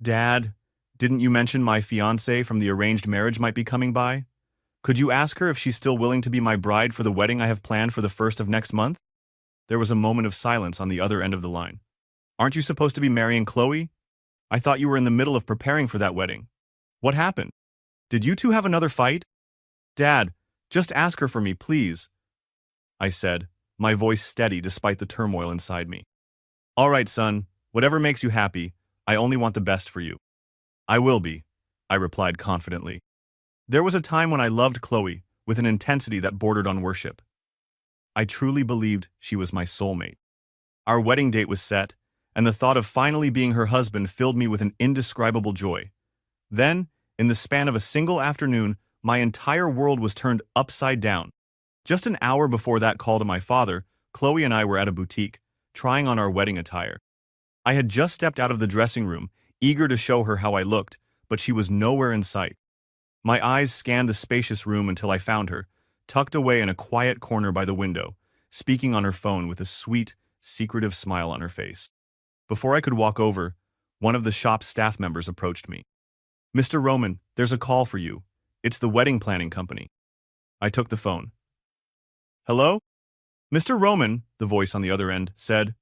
Dad, didn't you mention my fiancée from the arranged marriage might be coming by? Could you ask her if she's still willing to be my bride for the wedding I have planned for the first of next month? There was a moment of silence on the other end of the line. Aren't you supposed to be marrying Chloe? I thought you were in the middle of preparing for that wedding. What happened? Did you two have another fight? Dad, just ask her for me, please, I said, my voice steady despite the turmoil inside me. All right, son, whatever makes you happy, I only want the best for you. I will be, I replied confidently. There was a time when I loved Chloe with an intensity that bordered on worship. I truly believed she was my soulmate. Our wedding date was set, and the thought of finally being her husband filled me with an indescribable joy. Then, in the span of a single afternoon, my entire world was turned upside down. Just an hour before that call to my father, Chloe and I were at a boutique, trying on our wedding attire. I had just stepped out of the dressing room, eager to show her how I looked, but she was nowhere in sight. My eyes scanned the spacious room until I found her, tucked away in a quiet corner by the window, speaking on her phone with a sweet, secretive smile on her face. Before I could walk over, one of the shop's staff members approached me. Mr. Roman, there's a call for you. It's the wedding planning company. I took the phone. Hello? Mr. Roman, the voice on the other end, said.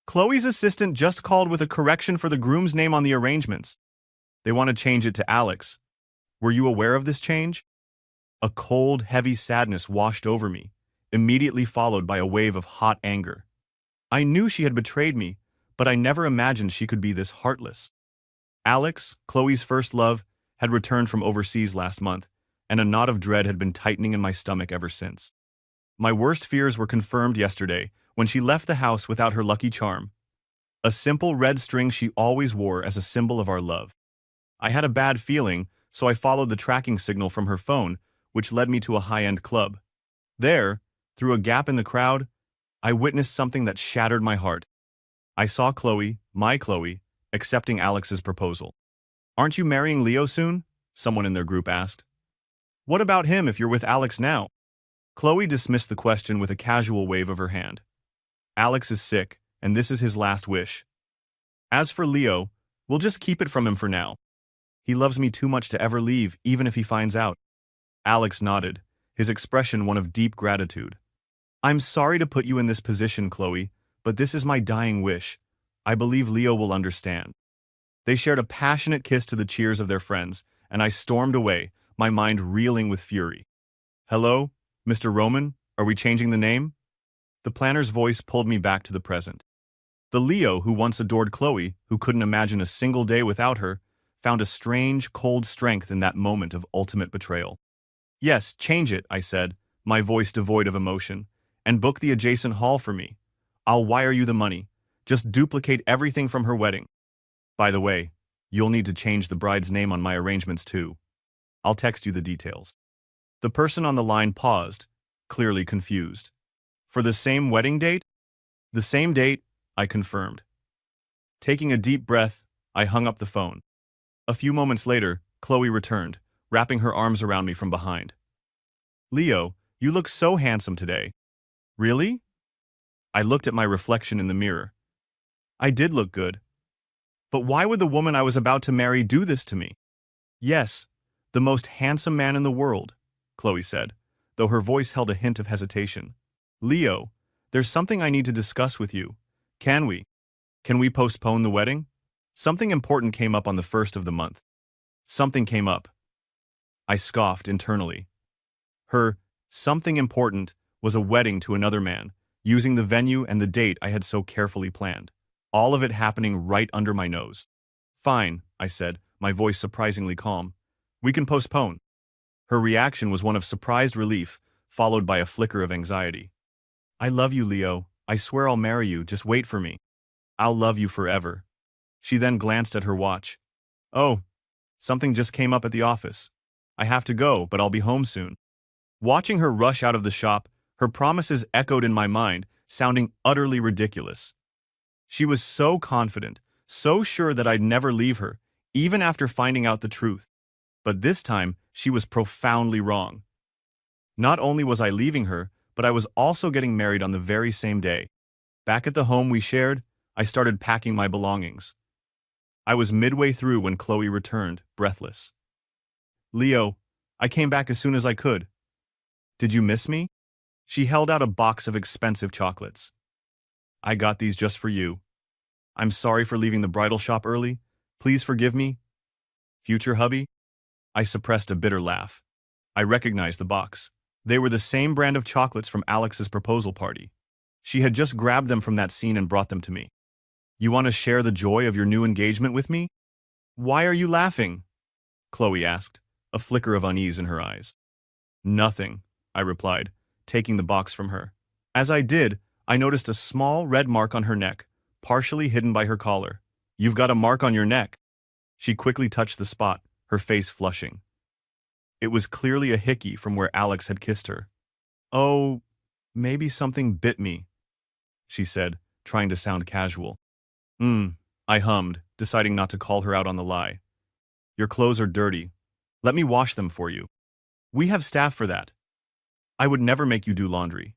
Chloe's assistant just called with a correction for the groom's name on the arrangements. They want to change it to Alex. Were you aware of this change? A cold, heavy sadness washed over me, immediately followed by a wave of hot anger. I knew she had betrayed me, but I never imagined she could be this heartless. Alex, Chloe's first love, had returned from overseas last month, and a knot of dread had been tightening in my stomach ever since. My worst fears were confirmed yesterday when she left the house without her lucky charm, a simple red string she always wore as a symbol of our love. I had a bad feeling, so I followed the tracking signal from her phone, which led me to a high-end club. There, through a gap in the crowd, I witnessed something that shattered my heart. I saw Chloe, my Chloe, accepting Alex's proposal. Aren't you marrying Leo soon? Someone in their group asked. What about him if you're with Alex now? Chloe dismissed the question with a casual wave of her hand. Alex is sick, and this is his last wish. As for Leo, we'll just keep it from him for now. He loves me too much to ever leave, even if he finds out. Alex nodded, his expression one of deep gratitude. I'm sorry to put you in this position, Chloe, but this is my dying wish. I believe Leo will understand. They shared a passionate kiss to the cheers of their friends, and I stormed away, my mind reeling with fury. Hello, Mr. Roman, are we changing the name? The planner's voice pulled me back to the present. The Leo who once adored Chloe, who couldn't imagine a single day without her, found a strange, cold strength in that moment of ultimate betrayal. Yes, change it, I said, my voice devoid of emotion, and book the adjacent hall for me. I'll wire you the money. Just duplicate everything from her wedding. By the way, you'll need to change the bride's name on my arrangements too. I'll text you the details. The person on the line paused, clearly confused. For the same wedding date? The same date, I confirmed. Taking a deep breath, I hung up the phone. A few moments later, Chloe returned, wrapping her arms around me from behind. Leo, you look so handsome today. Really? I looked at my reflection in the mirror. I did look good. But why would the woman I was about to marry do this to me? Yes, the most handsome man in the world, Chloe said, though her voice held a hint of hesitation. Leo, there's something I need to discuss with you. Can we? Can we postpone the wedding? Something important came up on the first of the month. Something came up. I scoffed internally. Her something important was a wedding to another man, using the venue and the date I had so carefully planned. All of it happening right under my nose. Fine, I said, my voice surprisingly calm. We can postpone. Her reaction was one of surprised relief, followed by a flicker of anxiety. I love you, Leo. I swear I'll marry you, just wait for me. I'll love you forever. She then glanced at her watch. Oh, something just came up at the office. I have to go, but I'll be home soon. Watching her rush out of the shop, her promises echoed in my mind, sounding utterly ridiculous. She was so confident, so sure that I'd never leave her, even after finding out the truth. But this time, she was profoundly wrong. Not only was I leaving her, but I was also getting married on the very same day. Back at the home we shared, I started packing my belongings. I was midway through when Chloe returned, breathless. Leo, I came back as soon as I could. Did you miss me? She held out a box of expensive chocolates. I got these just for you. I'm sorry for leaving the bridal shop early. Please forgive me. Future hubby? I suppressed a bitter laugh. I recognized the box. They were the same brand of chocolates from Alex's proposal party. She had just grabbed them from that scene and brought them to me. You want to share the joy of your new engagement with me? Why are you laughing? Chloe asked, a flicker of unease in her eyes. Nothing, I replied, taking the box from her. As I did, I noticed a small red mark on her neck, partially hidden by her collar. You've got a mark on your neck. She quickly touched the spot, her face flushing. It was clearly a hickey from where Alex had kissed her. Oh, maybe something bit me, she said, trying to sound casual. I hummed, deciding not to call her out on the lie. Your clothes are dirty. Let me wash them for you. We have staff for that. I would never make you do laundry,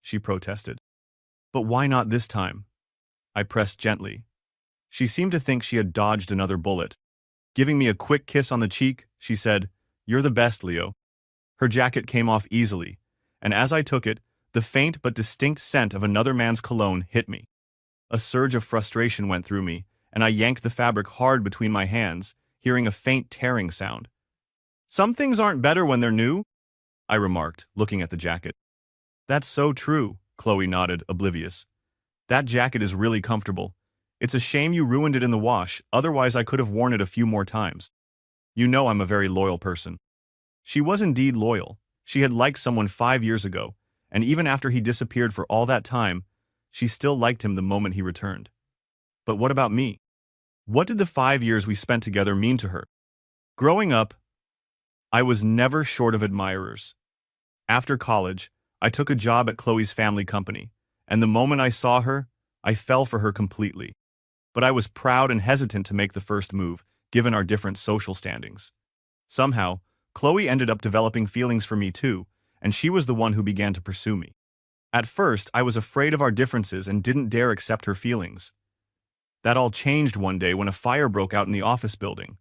she protested. But why not this time? I pressed gently. She seemed to think she had dodged another bullet. Giving me a quick kiss on the cheek, she said, You're the best, Leo. Her jacket came off easily, and as I took it, the faint but distinct scent of another man's cologne hit me. A surge of frustration went through me, and I yanked the fabric hard between my hands, hearing a faint tearing sound. Some things aren't better when they're new, I remarked, looking at the jacket. That's so true, Chloe nodded, oblivious. That jacket is really comfortable. It's a shame you ruined it in the wash, otherwise I could have worn it a few more times. You know I'm a very loyal person. She was indeed loyal. She had liked someone 5 years ago, and even after he disappeared for all that time, she still liked him the moment he returned. But what about me? What did the 5 years we spent together mean to her? Growing up, I was never short of admirers. After college, I took a job at Chloe's family company, and the moment I saw her, I fell for her completely. But I was proud and hesitant to make the first move, given our different social standings. Somehow, Chloe ended up developing feelings for me too, and she was the one who began to pursue me. At first, I was afraid of our differences and didn't dare accept her feelings. That all changed one day when a fire broke out in the office building.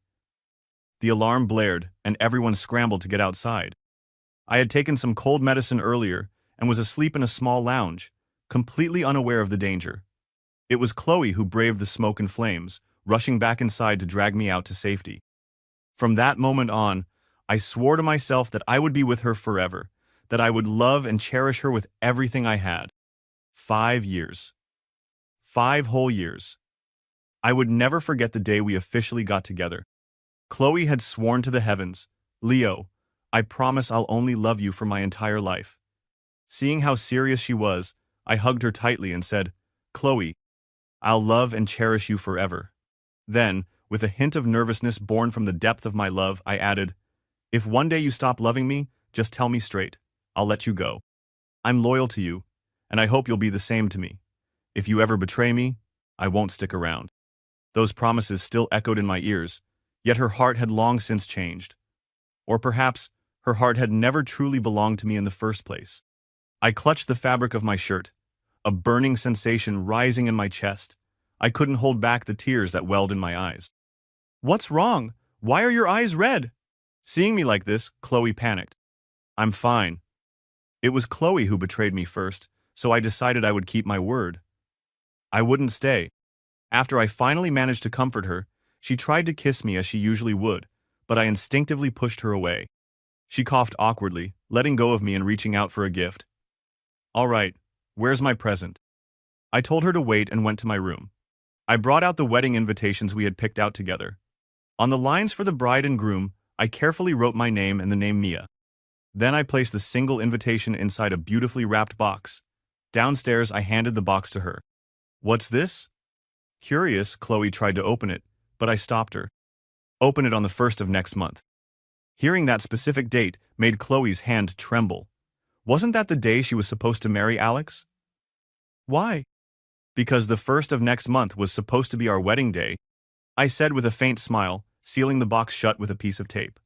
The alarm blared, and everyone scrambled to get outside. I had taken some cold medicine earlier and was asleep in a small lounge, completely unaware of the danger. It was Chloe who braved the smoke and flames, rushing back inside to drag me out to safety. From that moment on, I swore to myself that I would be with her forever, that I would love and cherish her with everything I had. 5 years. 5 whole years. I would never forget the day we officially got together. Chloe had sworn to the heavens, Leo, I promise I'll only love you for my entire life. Seeing how serious she was, I hugged her tightly and said, Chloe, I'll love and cherish you forever. Then, with a hint of nervousness born from the depth of my love, I added, if one day you stop loving me, just tell me straight. I'll let you go. I'm loyal to you, and I hope you'll be the same to me. If you ever betray me, I won't stick around. Those promises still echoed in my ears, yet her heart had long since changed. Or perhaps, her heart had never truly belonged to me in the first place. I clutched the fabric of my shirt, a burning sensation rising in my chest. I couldn't hold back the tears that welled in my eyes. What's wrong? Why are your eyes red? Seeing me like this, Chloe panicked. I'm fine. It was Chloe who betrayed me first, so I decided I would keep my word. I wouldn't stay. After I finally managed to comfort her, she tried to kiss me as she usually would, but I instinctively pushed her away. She coughed awkwardly, letting go of me and reaching out for a gift. All right, where's my present? I told her to wait and went to my room. I brought out the wedding invitations we had picked out together. On the lines for the bride and groom, I carefully wrote my name and the name Mia. Then I placed the single invitation inside a beautifully wrapped box. Downstairs, I handed the box to her. What's this? Curious, Chloe tried to open it, but I stopped her. Open it on the 1st of next month. Hearing that specific date made Chloe's hand tremble. Wasn't that the day she was supposed to marry Alex? Why? Because the 1st of next month was supposed to be our wedding day, I said with a faint smile, sealing the box shut with a piece of tape.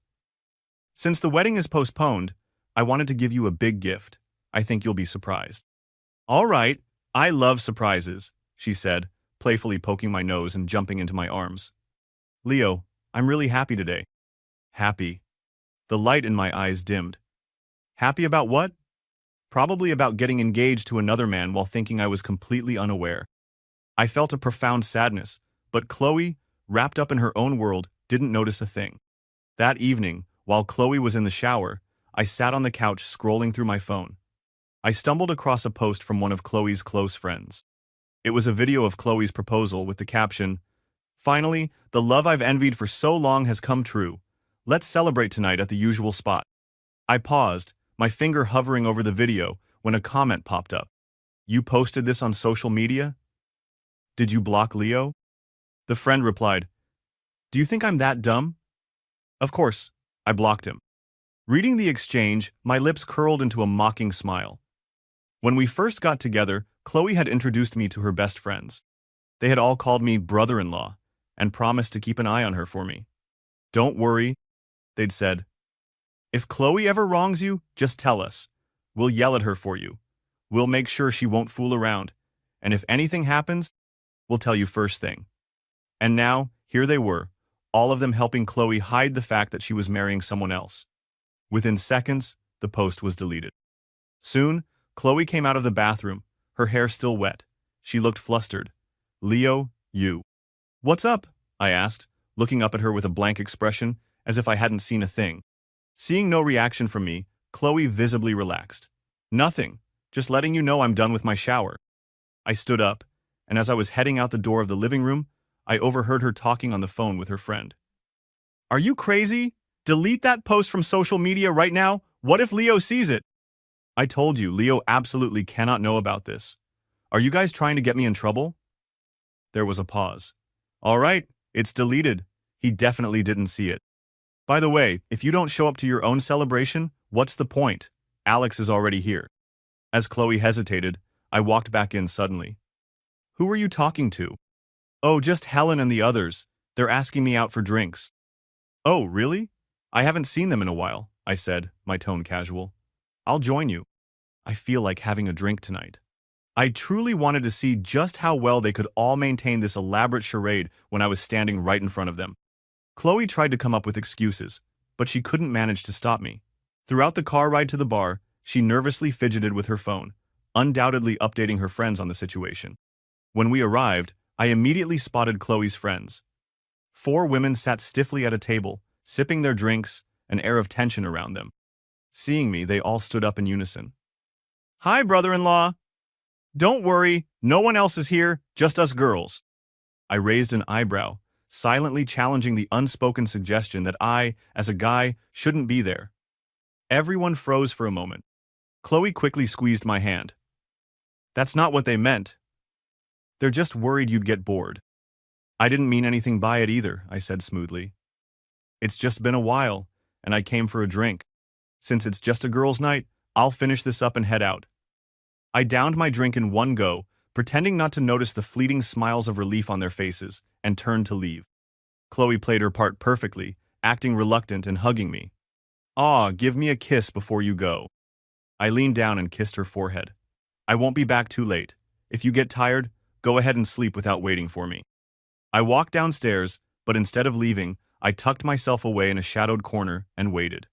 Since the wedding is postponed, I wanted to give you a big gift. I think you'll be surprised. All right, I love surprises, she said, playfully poking my nose and jumping into my arms. Leo, I'm really happy today. Happy. The light in my eyes dimmed. Happy about what? Probably about getting engaged to another man while thinking I was completely unaware. I felt a profound sadness, but Chloe, wrapped up in her own world, didn't notice a thing. That evening, while Chloe was in the shower, I sat on the couch scrolling through my phone. I stumbled across a post from one of Chloe's close friends. It was a video of Chloe's proposal with the caption, "Finally, the love I've envied for so long has come true. Let's celebrate tonight at the usual spot." I paused, my finger hovering over the video, when a comment popped up. "You posted this on social media? Did you block Leo?" The friend replied, "Do you think I'm that dumb?" Of course, I blocked him. Reading the exchange, my lips curled into a mocking smile. When we first got together, Chloe had introduced me to her best friends. They had all called me brother-in-law and promised to keep an eye on her for me. "Don't worry," they'd said. "If Chloe ever wrongs you, just tell us. We'll yell at her for you. We'll make sure she won't fool around. And if anything happens, we'll tell you first thing." And now, here they were, all of them helping Chloe hide the fact that she was marrying someone else. Within seconds, the post was deleted. Soon, Chloe came out of the bathroom, her hair still wet. She looked flustered. "Leo, you." "What's up?" I asked, looking up at her with a blank expression, as if I hadn't seen a thing. Seeing no reaction from me, Chloe visibly relaxed. "Nothing, just letting you know I'm done with my shower." I stood up, and as I was heading out the door of the living room, I overheard her talking on the phone with her friend. "Are you crazy? Delete that post from social media right now. What if Leo sees it?" "I told you, Leo absolutely cannot know about this. Are you guys trying to get me in trouble?" There was a pause. "All right, it's deleted. He definitely didn't see it. By the way, if you don't show up to your own celebration, what's the point? Alex is already here." As Chloe hesitated, I walked back in suddenly. "Who were you talking to?" "Oh, just Helen and the others. They're asking me out for drinks." "Oh, really? I haven't seen them in a while," I said, my tone casual. "I'll join you. I feel like having a drink tonight." I truly wanted to see just how well they could all maintain this elaborate charade when I was standing right in front of them. Chloe tried to come up with excuses, but she couldn't manage to stop me. Throughout the car ride to the bar, she nervously fidgeted with her phone, undoubtedly updating her friends on the situation. When we arrived, I immediately spotted Chloe's friends. 4 women sat stiffly at a table, sipping their drinks, an air of tension around them. Seeing me, they all stood up in unison. "Hi, brother-in-law." "Don't worry, no one else is here, just us girls." I raised an eyebrow, silently challenging the unspoken suggestion that I, as a guy, shouldn't be there. Everyone froze for a moment. Chloe quickly squeezed my hand. "That's not what they meant. They're just worried you'd get bored." "I didn't mean anything by it either," I said smoothly. "It's just been a while, and I came for a drink. Since it's just a girls' night, I'll finish this up and head out." I downed my drink in one go, pretending not to notice the fleeting smiles of relief on their faces, and turned to leave. Chloe played her part perfectly, acting reluctant and hugging me. "Aw, give me a kiss before you go." I leaned down and kissed her forehead. "I won't be back too late. If you get tired, go ahead and sleep without waiting for me." I walked downstairs, but instead of leaving, I tucked myself away in a shadowed corner and waited.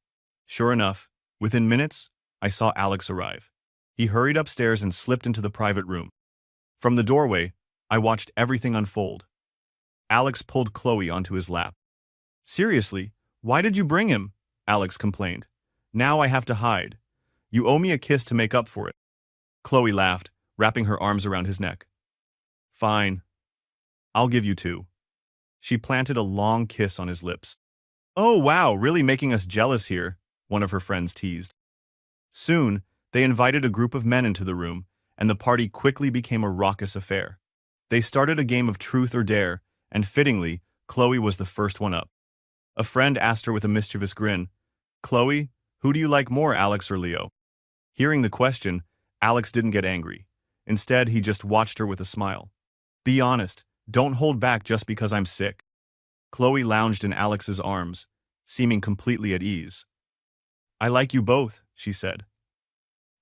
Sure enough, within minutes, I saw Alex arrive. He hurried upstairs and slipped into the private room. From the doorway, I watched everything unfold. Alex pulled Chloe onto his lap. "Seriously, why did you bring him?" Alex complained. "Now I have to hide. You owe me a kiss to make up for it." Chloe laughed, wrapping her arms around his neck. "Fine. I'll give you 2. She planted a long kiss on his lips. "Oh wow, really making us jealous here," one of her friends teased. Soon, they invited a group of men into the room, and the party quickly became a raucous affair. They started a game of truth or dare, and fittingly, Chloe was the first one up. A friend asked her with a mischievous grin, "Chloe, who do you like more, Alex or Leo?" Hearing the question, Alex didn't get angry. Instead, he just watched her with a smile. "Be honest, don't hold back just because I'm sick." Chloe lounged in Alex's arms, seeming completely at ease. "I like you both," she said.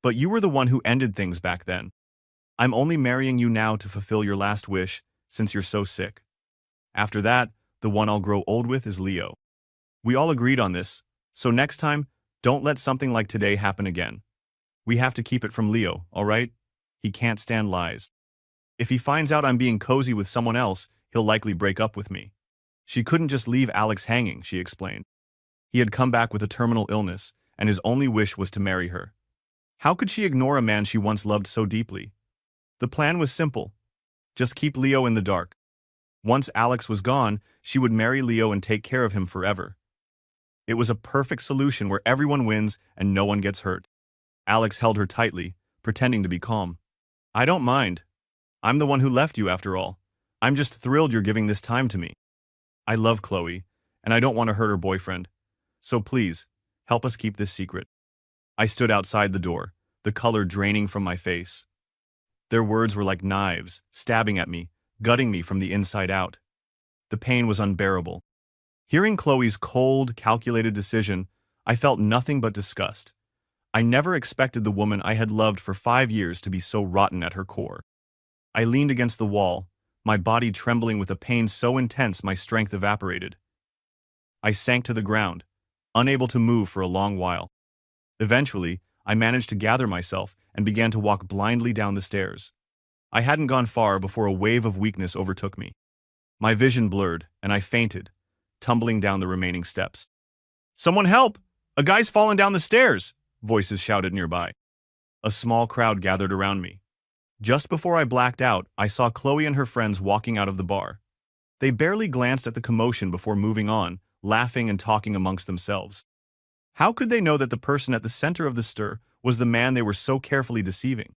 "But you were the one who ended things back then. I'm only marrying you now to fulfill your last wish, since you're so sick. After that, The one I'll grow old with is Leo. We all agreed on this, so next time, don't let something like today happen again. We have to keep it from Leo, all right? He can't stand lies. If he finds out I'm being cozy with someone else, he'll likely break up with me. She couldn't just leave Alex hanging, she explained. He had come back with a terminal illness, and his only wish was to marry her. How could she ignore a man she once loved so deeply? The plan was simple. Just keep Leo in the dark. Once Alex was gone, she would marry Leo and take care of him forever. It was a perfect solution where everyone wins and no one gets hurt. Alex held her tightly, pretending to be calm. I don't mind. I'm the one who left you after all. I'm just thrilled you're giving this time to me. I love Chloe, and I don't want to hurt her boyfriend. So please, help us keep this secret. I stood outside the door, the color draining from my face. Their words were like knives, stabbing at me, gutting me from the inside out. The pain was unbearable. Hearing Chloe's cold, calculated decision, I felt nothing but disgust. I never expected the woman I had loved for 5 years to be so rotten at her core. I leaned against the wall, my body trembling with a pain so intense my strength evaporated. I sank to the ground, unable to move for a long while. Eventually, I managed to gather myself and began to walk blindly down the stairs. I hadn't gone far before a wave of weakness overtook me. My vision blurred, and I fainted, tumbling down the remaining steps. "Someone help! A guy's fallen down the stairs!" voices shouted nearby. A small crowd gathered around me. Just before I blacked out, I saw Chloe and her friends walking out of the bar. They barely glanced at the commotion before moving on, laughing and talking amongst themselves. How could they know that the person at the center of the stir was the man they were so carefully deceiving?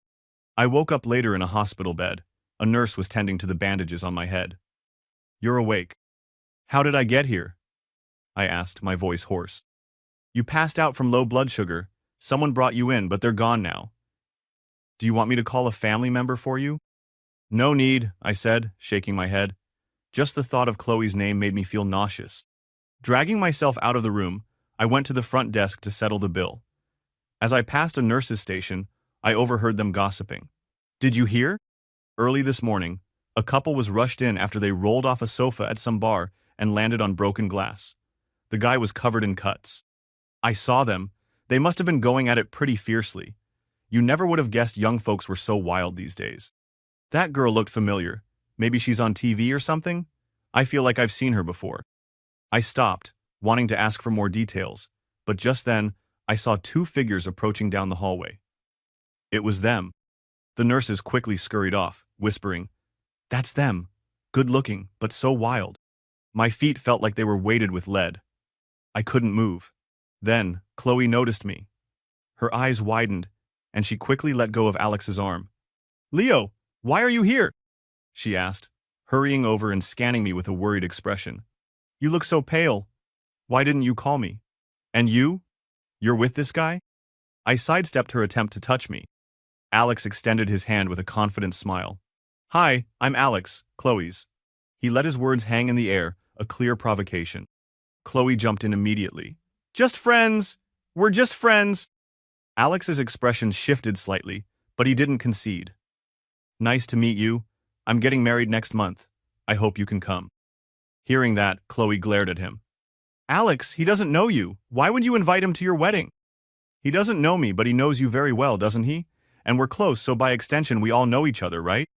I woke up later in a hospital bed. A nurse was tending to the bandages on my head. "You're awake. How did I get here?" I asked, my voice hoarse. "You passed out from low blood sugar. Someone brought you in, but they're gone now. Do you want me to call a family member for you?" "No need," I said, shaking my head. Just the thought of Chloe's name made me feel nauseous. Dragging myself out of the room, I went to the front desk to settle the bill. As I passed a nurse's station, I overheard them gossiping. "Did you hear? Early this morning, a couple was rushed in after they rolled off a sofa at some bar and landed on broken glass. The guy was covered in cuts. I saw them. They must have been going at it pretty fiercely. You never would have guessed young folks were so wild these days. That girl looked familiar. Maybe she's on TV or something? I feel like I've seen her before." I stopped, wanting to ask for more details, but just then, I saw 2 figures approaching down the hallway. It was them. The nurses quickly scurried off, whispering, "That's them. Good looking, but so wild." My feet felt like they were weighted with lead. I couldn't move. Then, Chloe noticed me. Her eyes widened, and she quickly let go of Alex's arm. "Leo, why are you here?" she asked, hurrying over and scanning me with a worried expression. "You look so pale. Why didn't you call me? And you? You're with this guy?" I sidestepped her attempt to touch me. Alex extended his hand with a confident smile. "Hi, I'm Alex, Chloe's." He let his words hang in the air, a clear provocation. Chloe jumped in immediately. "Just friends! We're just friends!" Alex's expression shifted slightly, but he didn't concede. "Nice to meet you. I'm getting married next month. I hope you can come." Hearing that, Chloe glared at him. "Alex, he doesn't know you. Why would you invite him to your wedding?" "He doesn't know me, but he knows you very well, doesn't he? And we're close, so by extension we all know each other, right?"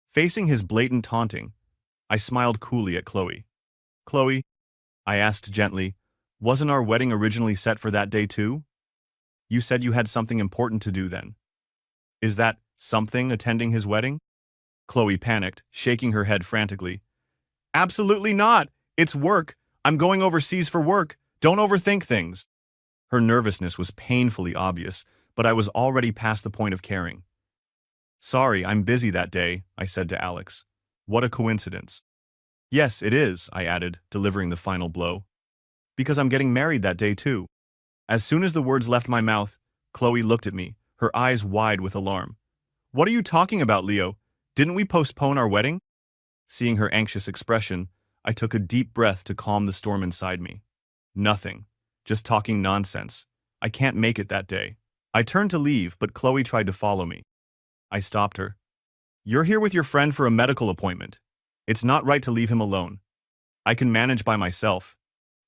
Facing his blatant taunting, I smiled coolly at Chloe. "Chloe," I asked gently, "wasn't our wedding originally set for that day too? You said you had something important to do then. Is that something attending his wedding?" Chloe panicked, shaking her head frantically. "Absolutely not! It's work! I'm going overseas for work! Don't overthink things!" Her nervousness was painfully obvious, but I was already past the point of caring. "Sorry, I'm busy that day," I said to Alex. "What a coincidence." "Yes, it is," I added, delivering the final blow. "Because I'm getting married that day too." As soon as the words left my mouth, Chloe looked at me, her eyes wide with alarm. "What are you talking about, Leo? Didn't we postpone our wedding?" Seeing her anxious expression, I took a deep breath to calm the storm inside me. "Nothing. Just talking nonsense. I can't make it that day." I turned to leave, but Chloe tried to follow me. I stopped her. "You're here with your friend for a medical appointment. It's not right to leave him alone." I can manage by myself.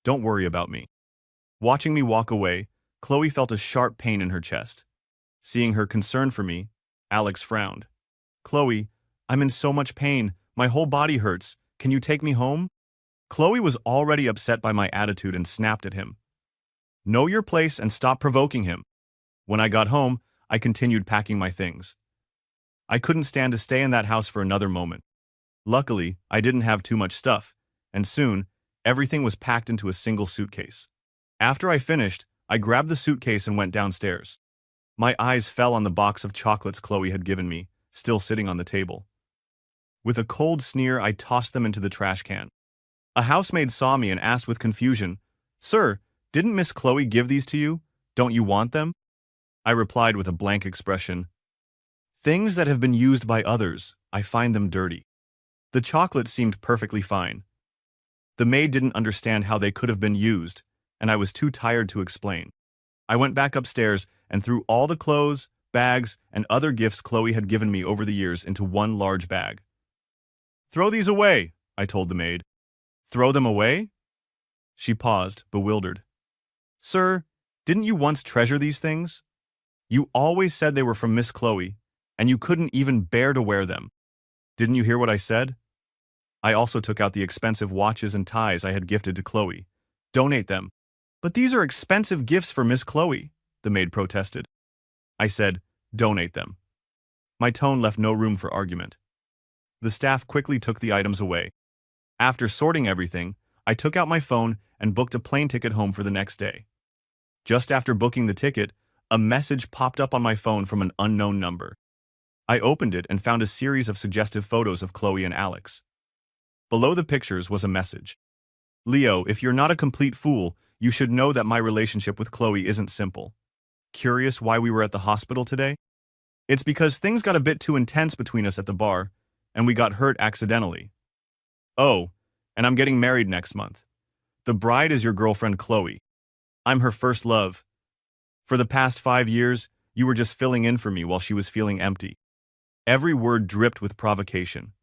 Don't worry about me. Watching me walk away, Chloe felt a sharp pain in her chest. Seeing her concern for me, Alex frowned. Chloe, I'm in so much pain. My whole body hurts. Can you take me home? Chloe was already upset by my attitude and snapped at him. Know your place and stop provoking him. When I got home, I continued packing my things. I couldn't stand to stay in that house for another moment. Luckily, I didn't have too much stuff, and soon, everything was packed into a single suitcase. After I finished, I grabbed the suitcase and went downstairs. My eyes fell on the box of chocolates Chloe had given me, still sitting on the table. With a cold sneer, I tossed them into the trash can. A housemaid saw me and asked with confusion, "Sir, didn't Miss Chloe give these to you? Don't you want them?" I replied with a blank expression. Things that have been used by others, I find them dirty. The chocolates seemed perfectly fine. The maid didn't understand how they could have been used, and I was too tired to explain. I went back upstairs and threw all the clothes, bags, and other gifts Chloe had given me over the years into one large bag. "Throw these away," I told the maid. "Throw them away?" She paused, bewildered. "Sir, didn't you once treasure these things? You always said they were from Miss Chloe, and you couldn't even bear to wear them. Didn't you hear what I said?" I also took out the expensive watches and ties I had gifted to Chloe. "Donate them." "But these are expensive gifts for Miss Chloe," the maid protested. I said, "Donate them." My tone left no room for argument. The staff quickly took the items away. After sorting everything, I took out my phone and booked a plane ticket home for the next day. Just after booking the ticket, a message popped up on my phone from an unknown number. I opened it and found a series of suggestive photos of Chloe and Alex. Below the pictures was a message. "Leo, if you're not a complete fool, you should know that my relationship with Chloe isn't simple. Curious why we were at the hospital today? It's because things got a bit too intense between us at the bar, and we got hurt accidentally. Oh, and I'm getting married next month. The bride is your girlfriend Chloe. I'm her first love. For the past 5 years, you were just filling in for me while she was feeling empty." Every word dripped with provocation.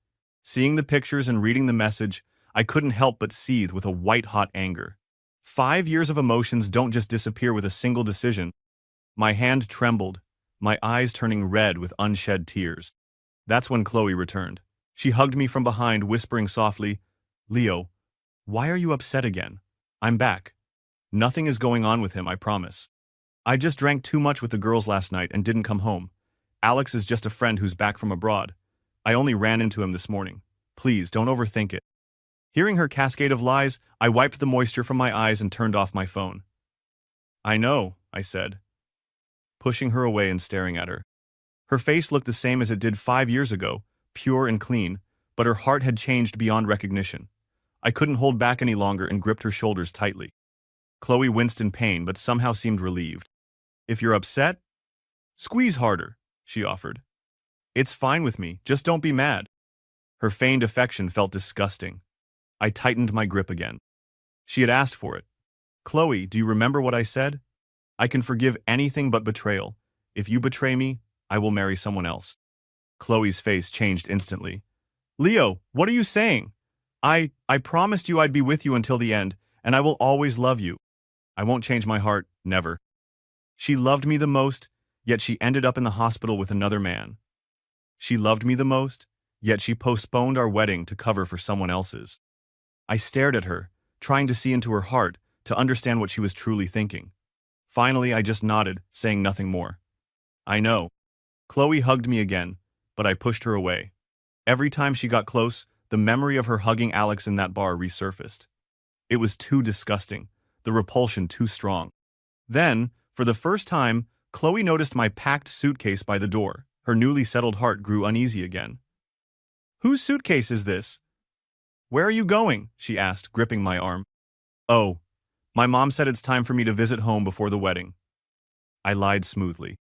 Seeing the pictures and reading the message, I couldn't help but seethe with a white-hot anger. 5 years of emotions don't just disappear with a single decision. My hand trembled, my eyes turning red with unshed tears. That's when Chloe returned. She hugged me from behind, whispering softly, "Leo, why are you upset again? I'm back. Nothing is going on with him, I promise. I just drank too much with the girls last night and didn't come home. Alex is just a friend who's back from abroad. I only ran into him this morning. Please, don't overthink it." Hearing her cascade of lies, I wiped the moisture from my eyes and turned off my phone. "I know," I said, pushing her away and staring at her. Her face looked the same as it did 5 years ago, pure and clean, but her heart had changed beyond recognition. I couldn't hold back any longer and gripped her shoulders tightly. Chloe winced in pain but somehow seemed relieved. "If you're upset, squeeze harder," she offered. "It's fine with me, just don't be mad." Her feigned affection felt disgusting. I tightened my grip again. She had asked for it. "Chloe, do you remember what I said? I can forgive anything but betrayal. If you betray me, I will marry someone else." Chloe's face changed instantly. "Leo, what are you saying? I promised you I'd be with you until the end, and I will always love you. I won't change my heart, never." She loved me the most, yet she ended up in the hospital with another man. She loved me the most, yet she postponed our wedding to cover for someone else's. I stared at her, trying to see into her heart, to understand what she was truly thinking. Finally, I just nodded, saying nothing more. "I know." Chloe hugged me again, but I pushed her away. Every time she got close, the memory of her hugging Alex in that bar resurfaced. It was too disgusting, the repulsion too strong. Then, for the first time, Chloe noticed my packed suitcase by the door. Her newly settled heart grew uneasy again. "Whose suitcase is this? Where are you going?" she asked, gripping my arm. "Oh, my mom said it's time for me to visit home before the wedding." I lied smoothly.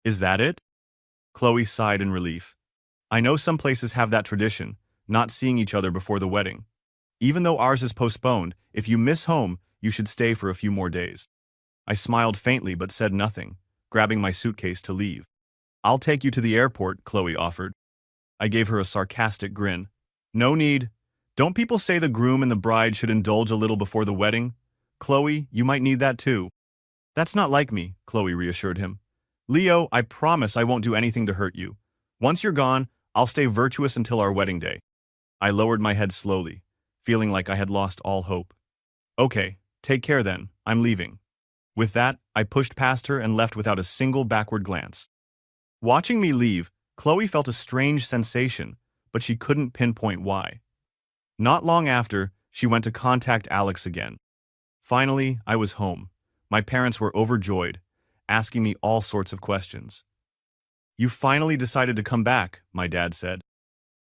"Is that it?" Chloe sighed in relief. "I know some places have that tradition, not seeing each other before the wedding. Even though ours is postponed, if you miss home, you should stay for a few more days." I smiled faintly but said nothing, grabbing my suitcase to leave. "I'll take you to the airport," Chloe offered. I gave her a sarcastic grin. "No need. Don't people say the groom and the bride should indulge a little before the wedding? Chloe, you might need that too. That's not like me, Chloe reassured him. Leo, I promise I won't do anything to hurt you. Once you're gone, I'll stay virtuous until our wedding day. I lowered my head slowly, feeling like I had lost all hope. Okay, take care then, I'm leaving. With that, I pushed past her and left without a single backward glance. Watching me leave, Chloe felt a strange sensation, but she couldn't pinpoint why. Not long after, she went to contact Alex again. Finally, I was home. My parents were overjoyed, asking me all sorts of questions. You finally decided to come back, my dad said.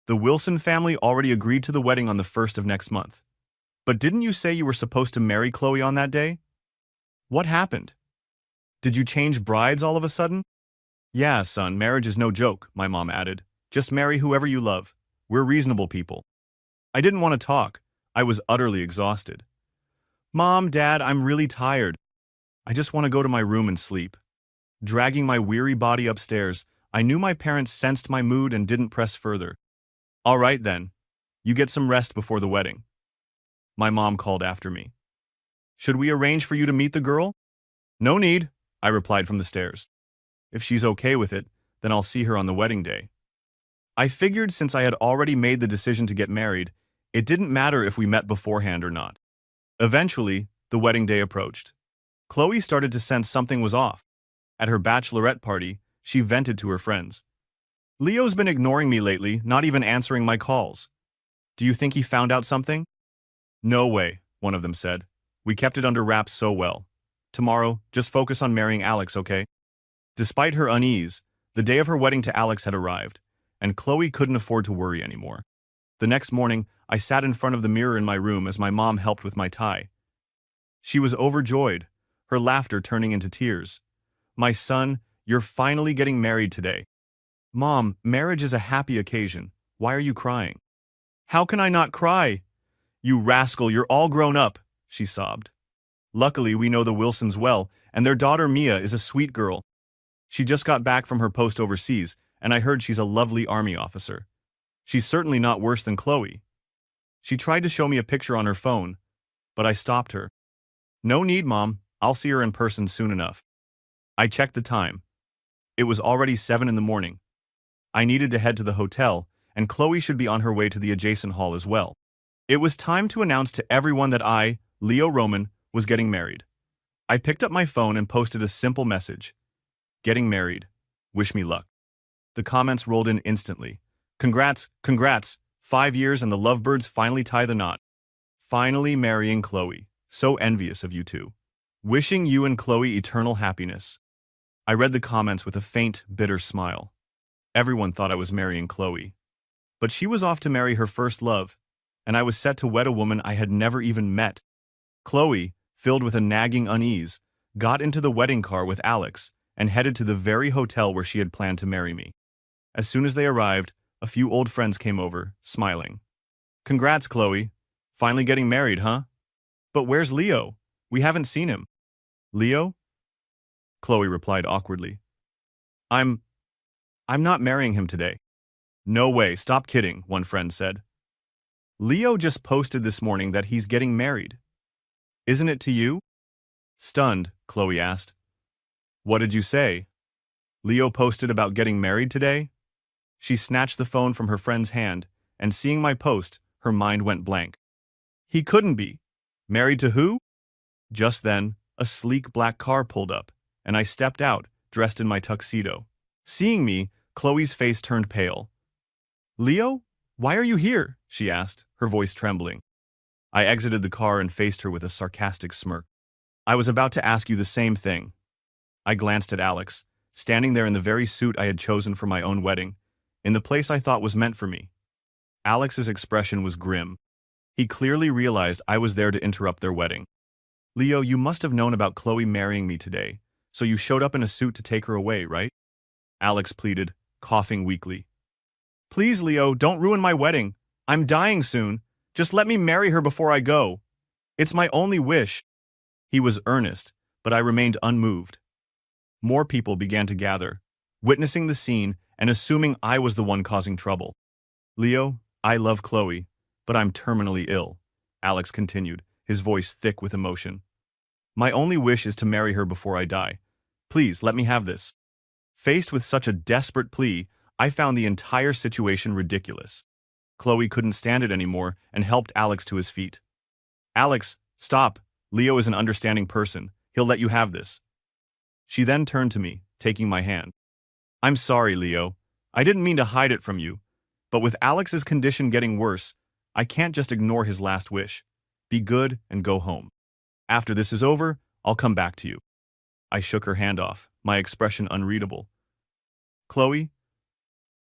The Wilson family already agreed to the wedding on the 1st of next month. But didn't you say you were supposed to marry Chloe on that day? What happened? Did you change brides all of a sudden? Yeah, son, marriage is no joke, my mom added. Just marry whoever you love. We're reasonable people. I didn't want to talk. I was utterly exhausted. Mom, Dad, I'm really tired. I just want to go to my room and sleep. Dragging my weary body upstairs, I knew my parents sensed my mood and didn't press further. All right then. You get some rest before the wedding. My mom called after me. Should we arrange for you to meet the girl? No need, I replied from the stairs. If she's okay with it, then I'll see her on the wedding day. I figured since I had already made the decision to get married, it didn't matter if we met beforehand or not. Eventually, the wedding day approached. Chloe started to sense something was off. At her bachelorette party, she vented to her friends. Leo's been ignoring me lately, not even answering my calls. Do you think he found out something? No way, one of them said. We kept it under wraps so well. Tomorrow, just focus on marrying Alex, okay? Despite her unease, the day of her wedding to Alex had arrived, and Chloe couldn't afford to worry anymore. The next morning, I sat in front of the mirror in my room as my mom helped with my tie. She was overjoyed, her laughter turning into tears. My son, you're finally getting married today. Mom, marriage is a happy occasion. Why are you crying? How can I not cry? You rascal, you're all grown up, she sobbed. Luckily, we know the Wilsons well, and their daughter Mia is a sweet girl. She just got back from her post overseas, and I heard she's a lovely army officer. She's certainly not worse than Chloe. She tried to show me a picture on her phone, but I stopped her. No need, Mom. I'll see her in person soon enough. I checked the time. It was already 7 in the morning. I needed to head to the hotel, and Chloe should be on her way to the adjacent hall as well. It was time to announce to everyone that I, Leo Roman, was getting married. I picked up my phone and posted a simple message. Getting married. Wish me luck. The comments rolled in instantly. Congrats, congrats. 5 years and the lovebirds finally tie the knot. Finally marrying Chloe. So envious of you two. Wishing you and Chloe eternal happiness. I read the comments with a faint, bitter smile. Everyone thought I was marrying Chloe. But she was off to marry her first love, and I was set to wed a woman I had never even met. Chloe, filled with a nagging unease, got into the wedding car with Alex and headed to the very hotel where she had planned to marry me. As soon as they arrived, a few old friends came over, smiling. Congrats, Chloe. Finally getting married, huh? But where's Leo? We haven't seen him. Leo? Chloe replied awkwardly. I'm not marrying him today. No way, stop kidding, one friend said. Leo just posted this morning that he's getting married. Isn't it to you? Stunned, Chloe asked. What did you say? Leo posted about getting married today? She snatched the phone from her friend's hand, and seeing my post, her mind went blank. He couldn't be. Married to who? Just then, a sleek black car pulled up, and I stepped out, dressed in my tuxedo. Seeing me, Chloe's face turned pale. Leo? Why are you here? She asked, her voice trembling. I exited the car and faced her with a sarcastic smirk. I was about to ask you the same thing. I glanced at Alex, standing there in the very suit I had chosen for my own wedding, in the place I thought was meant for me. Alex's expression was grim. He clearly realized I was there to interrupt their wedding. Leo, you must have known about Chloe marrying me today, so you showed up in a suit to take her away, right? Alex pleaded, coughing weakly. Please, Leo, don't ruin my wedding. I'm dying soon. Just let me marry her before I go. It's my only wish. He was earnest, but I remained unmoved. More people began to gather, witnessing the scene and assuming I was the one causing trouble. Leo, I love Chloe, But I'm terminally ill, Alex continued, his voice thick with emotion. My only wish is to marry her before I die. Please, let me have this. Faced with such a desperate plea, I found the entire situation ridiculous. Chloe couldn't stand it anymore and helped Alex to his feet. Alex, stop. Leo is an understanding person. He'll let you have this. She then turned to me, taking my hand. I'm sorry, Leo. I didn't mean to hide it from you. But with Alex's condition getting worse, I can't just ignore his last wish. Be good and go home. After this is over, I'll come back to you. I shook her hand off, my expression unreadable. Chloe,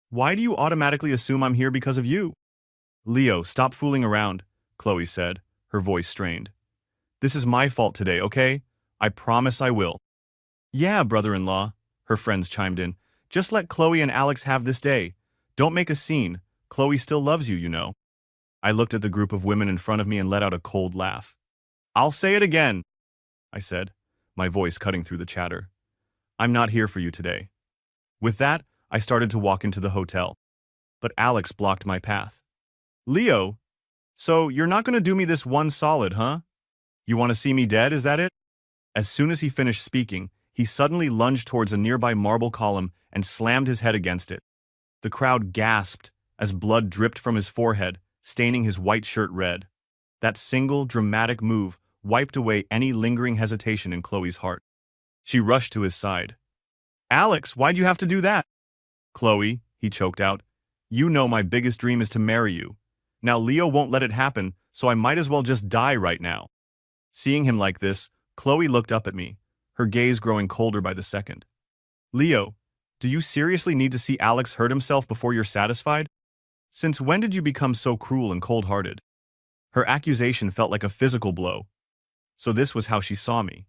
why do you automatically assume I'm here because of you? Leo, stop fooling around, Chloe said, her voice strained. This is my fault today, okay? I promise I will. Yeah, brother-in-law, her friends chimed in. Just let Chloe and Alex have this day. Don't make a scene. Chloe still loves you, you know. I looked at the group of women in front of me and let out a cold laugh. I'll say it again, I said, my voice cutting through the chatter. I'm not here for you today. With that, I started to walk into the hotel. But Alex blocked my path. Leo, so you're not going to do me this one solid, huh? You want to see me dead, is that it? As soon as he finished speaking, he suddenly lunged towards a nearby marble column and slammed his head against it. The crowd gasped as blood dripped from his forehead, staining his white shirt red. That single, dramatic move wiped away any lingering hesitation in Chloe's heart. She rushed to his side. Alex, why'd you have to do that? Chloe, he choked out, you know my biggest dream is to marry you. Now Leo won't let it happen, so I might as well just die right now. Seeing him like this, Chloe looked up at me, her gaze growing colder by the second. Leo, do you seriously need to see Alex hurt himself before you're satisfied? Since when did you become so cruel and cold-hearted? Her accusation felt like a physical blow. So this was how she saw me.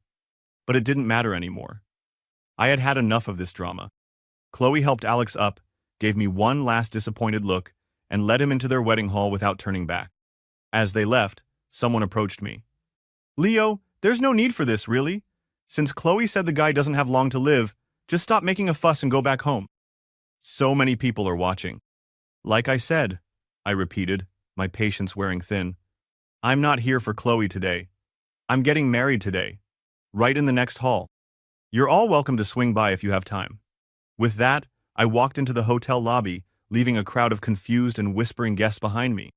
But it didn't matter anymore. I had had enough of this drama. Chloe helped Alex up, gave me one last disappointed look, and led him into their wedding hall without turning back. As they left, someone approached me. Leo, there's no need for this, really. Since Chloe said the guy doesn't have long to live, just stop making a fuss and go back home. So many people are watching. Like I said, I repeated, my patience wearing thin. I'm not here for Chloe today. I'm getting married today. Right in the next hall. You're all welcome to swing by if you have time. With that, I walked into the hotel lobby, leaving a crowd of confused and whispering guests behind me.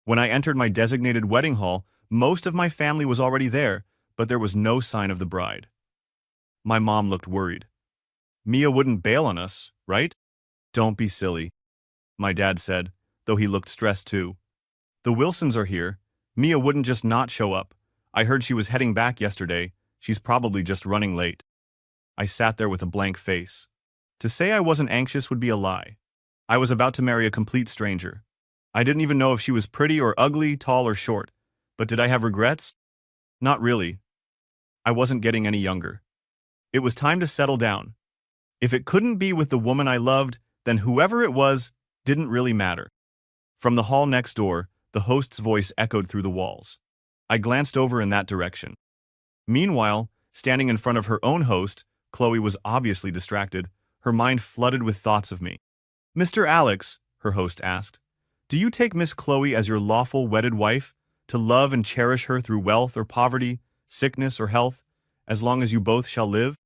When I entered my designated wedding hall, most of my family was already there, but there was no sign of the bride. My mom looked worried. Mia wouldn't bail on us, right? Don't be silly, my dad said, though he looked stressed too. The Wilsons are here. Mia wouldn't just not show up. I heard she was heading back yesterday. She's probably just running late. I sat there with a blank face. To say I wasn't anxious would be a lie. I was about to marry a complete stranger. I didn't even know if she was pretty or ugly, tall or short. But did I have regrets? Not really. I wasn't getting any younger. It was time to settle down. If it couldn't be with the woman I loved, then whoever it was didn't really matter. From the hall next door, the host's voice echoed through the walls. I glanced over in that direction. Meanwhile, standing in front of her own host, Chloe was obviously distracted, her mind flooded with thoughts of me. Mr. Alex, her host asked, do you take Miss Chloe as your lawful wedded wife, to love and cherish her through wealth or poverty, sickness or health, as long as you both shall live?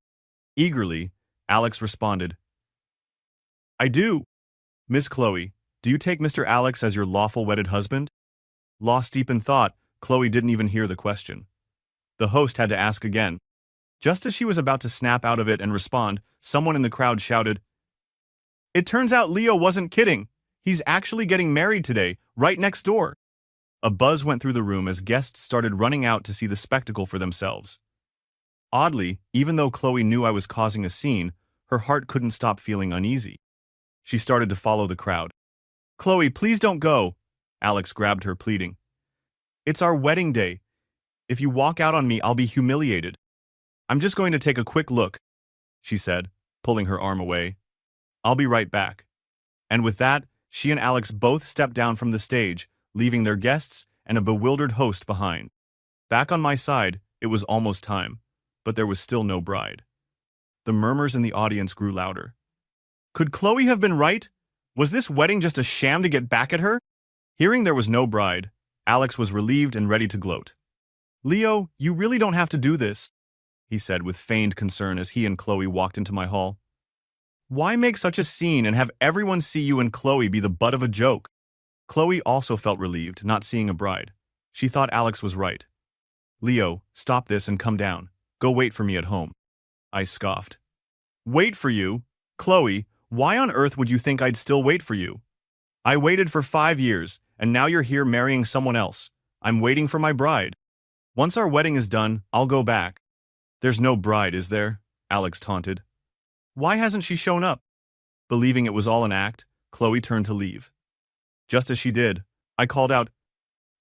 Eagerly, Alex responded, I do. Miss Chloe, do you take Mr. Alex as your lawful wedded husband? Lost deep in thought, Chloe didn't even hear the question. The host had to ask again. Just as she was about to snap out of it and respond, someone in the crowd shouted, It turns out Leo wasn't kidding. He's actually getting married today, right next door. A buzz went through the room as guests started running out to see the spectacle for themselves. Oddly, even though Chloe knew I was causing a scene, her heart couldn't stop feeling uneasy. She started to follow the crowd. Chloe, please don't go, Alex grabbed her, pleading. It's our wedding day. If you walk out on me, I'll be humiliated. I'm just going to take a quick look, she said, pulling her arm away. I'll be right back. And with that, she and Alex both stepped down from the stage, leaving their guests and a bewildered host behind. Back on my side, it was almost time, but there was still no bride. The murmurs in the audience grew louder. Could Chloe have been right? Was this wedding just a sham to get back at her? Hearing there was no bride, Alex was relieved and ready to gloat. "Leo, you really don't have to do this," he said with feigned concern as he and Chloe walked into my hall. "Why make such a scene and have everyone see you and Chloe be the butt of a joke?" Chloe also felt relieved not seeing a bride. She thought Alex was right. "Leo, stop this and come down. Go wait for me at home." I scoffed. "Wait for you? Chloe, why on earth would you think I'd still wait for you? I waited for 5 years, and now you're here marrying someone else. I'm waiting for my bride. Once our wedding is done, I'll go back." "There's no bride, is there?" Alex taunted. "Why hasn't she shown up?" Believing it was all an act, Chloe turned to leave. Just as she did, I called out,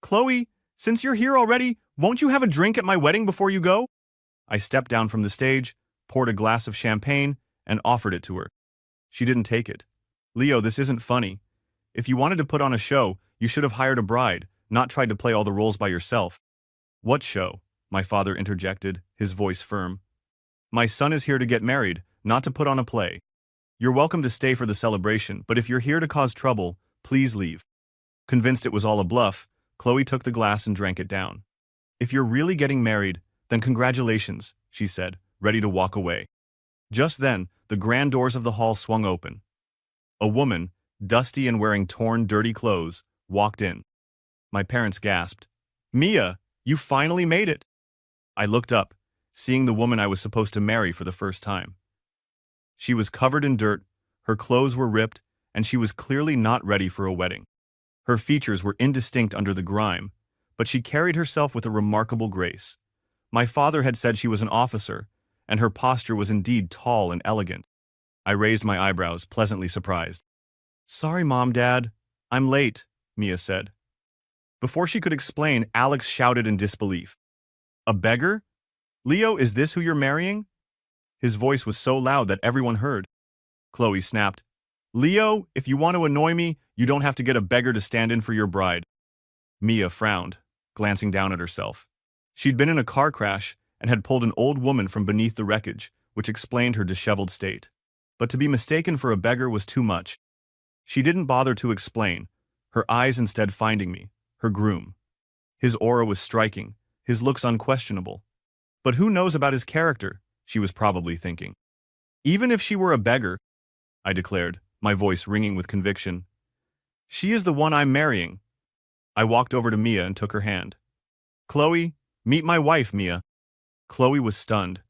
"Chloe, since you're here already, won't you have a drink at my wedding before you go?" I stepped down from the stage, poured a glass of champagne, and offered it to her. She didn't take it. "Leo, this isn't funny. If you wanted to put on a show, you should have hired a bride, not tried to play all the roles by yourself." "What show?" my father interjected, his voice firm. "My son is here to get married, not to put on a play. You're welcome to stay for the celebration, but if you're here to cause trouble, please leave." Convinced it was all a bluff, Chloe took the glass and drank it down. "If you're really getting married, then congratulations," she said, ready to walk away. Just then, the grand doors of the hall swung open. A woman, dusty and wearing torn, dirty clothes, walked in. My parents gasped. "Mia, you finally made it!" I looked up, seeing the woman I was supposed to marry for the first time. She was covered in dirt, her clothes were ripped, and she was clearly not ready for a wedding. Her features were indistinct under the grime, but she carried herself with a remarkable grace. My father had said she was an officer, and her posture was indeed tall and elegant. I raised my eyebrows, pleasantly surprised. "Sorry, Mom, Dad. I'm late," Mia said. Before she could explain, Alex shouted in disbelief. "A beggar? Leo, is this who you're marrying?" His voice was so loud that everyone heard. Chloe snapped, "Leo, if you want to annoy me, you don't have to get a beggar to stand in for your bride." Mia frowned, glancing down at herself. She'd been in a car crash and had pulled an old woman from beneath the wreckage, which explained her disheveled state. But to be mistaken for a beggar was too much. She didn't bother to explain, her eyes instead finding me, her groom. His aura was striking, his looks unquestionable. But who knows about his character, she was probably thinking. "Even if she were a beggar," I declared, my voice ringing with conviction, "she is the one I'm marrying." I walked over to Mia and took her hand. "Chloe, meet my wife, Mia." Chloe was stunned.